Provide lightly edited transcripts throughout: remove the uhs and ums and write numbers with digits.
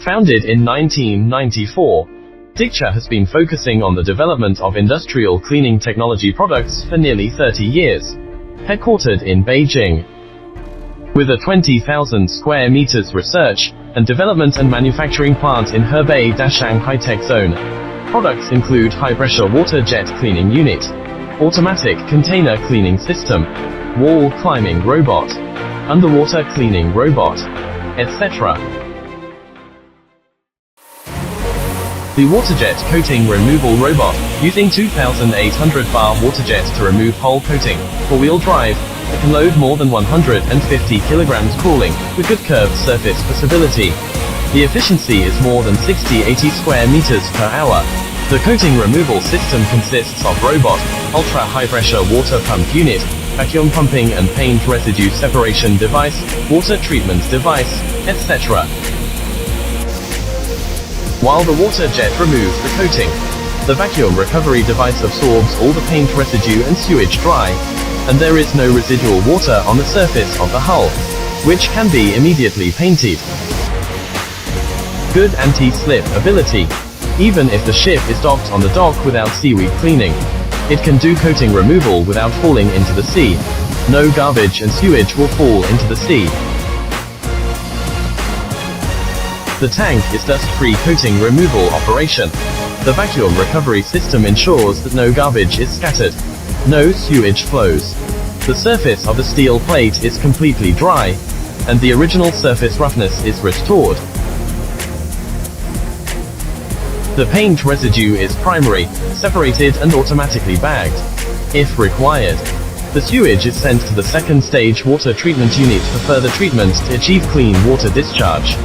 Founded in 1994, DIGCHER has been focusing on the development of industrial cleaning technology products for nearly 30 years. Headquartered in Beijing, with a 20,000 square meters research and development and manufacturing plant in Hebei Dashang high-tech zone. Products include high-pressure water jet cleaning unit, automatic container cleaning system, wall climbing robot, underwater cleaning robot, etc. The waterjet coating removal robot, using 2,800 bar waterjet to remove hull coating, four-wheel drive, it can load more than 150 kilograms cooling, with good curved surface possibility. The efficiency is more than 60-80 square meters per hour. The coating removal system consists of robot, ultra-high pressure water pump unit, vacuum pumping and paint residue separation device, water treatment device, etc. While the water jet removes the coating, the vacuum recovery device absorbs all the paint residue and sewage dry, and there is no residual water on the surface of the hull, which can be immediately painted. Good anti-slip ability. Even if the ship is docked on the dock without seaweed cleaning, it can do coating removal without falling into the sea. No garbage and sewage will fall into the sea. The tank is dust-free coating removal operation. The vacuum recovery system ensures that no garbage is scattered. No sewage flows. The surface of the steel plate is completely dry, and the original surface roughness is restored. The paint residue is primary, separated and automatically bagged. If required, the sewage is sent to the second stage water treatment unit for further treatment to achieve clean water discharge.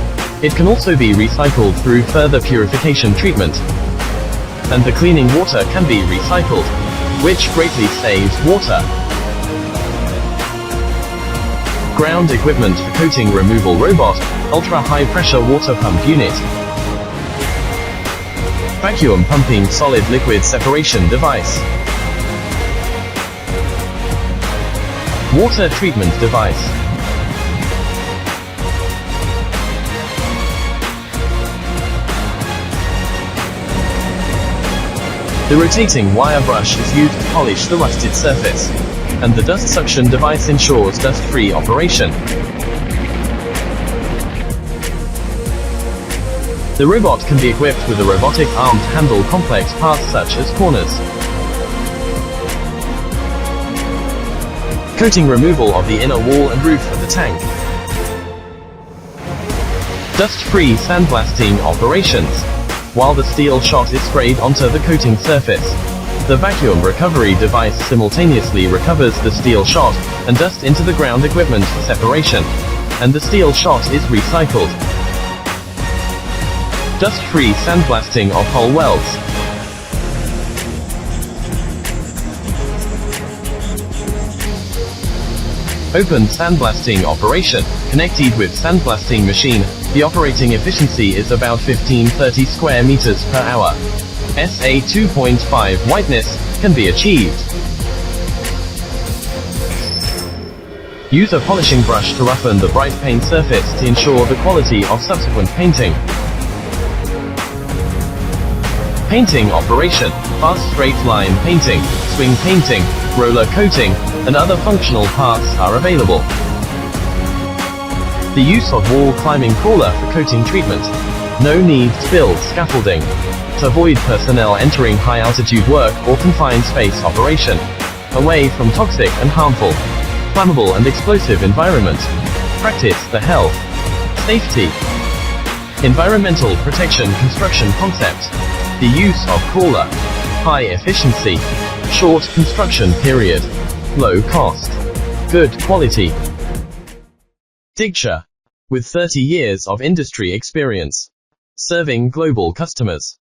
It can also be recycled through further purification treatment, and the cleaning water can be recycled, which greatly saves water. Ground equipment for coating removal robot, ultra-high pressure water pump unit, vacuum pumping solid liquid separation device, water treatment device, the rotating wire brush is used to polish the rusted surface, and the dust suction device ensures dust-free operation. The robot can be equipped with a robotic armed handle complex parts such as corners, coating removal of the inner wall and roof of the tank, dust-free sandblasting operations. While the steel shot is sprayed onto the coating surface, the vacuum recovery device simultaneously recovers the steel shot and dust into the ground equipment for separation, and the steel shot is recycled. Dust-free sandblasting of hull welds. Open sandblasting operation, connected with sandblasting machine. The operating efficiency is about 15-30 square meters per hour. SA 2.5 whiteness can be achieved. Use a polishing brush to roughen the bright paint surface to ensure the quality of subsequent painting. Painting operation, fast straight line painting, swing painting, roller coating, and other functional parts are available. The use of wall climbing crawler for coating treatment. No need to build scaffolding. To avoid personnel entering high altitude work or confined space operation. Away from toxic and harmful, flammable and explosive environment. Practice the health, safety, environmental protection construction concept. The use of crawler. High efficiency. Short construction period. Low cost. Good quality. DIGCHER, with 30 years of industry experience, serving global customers.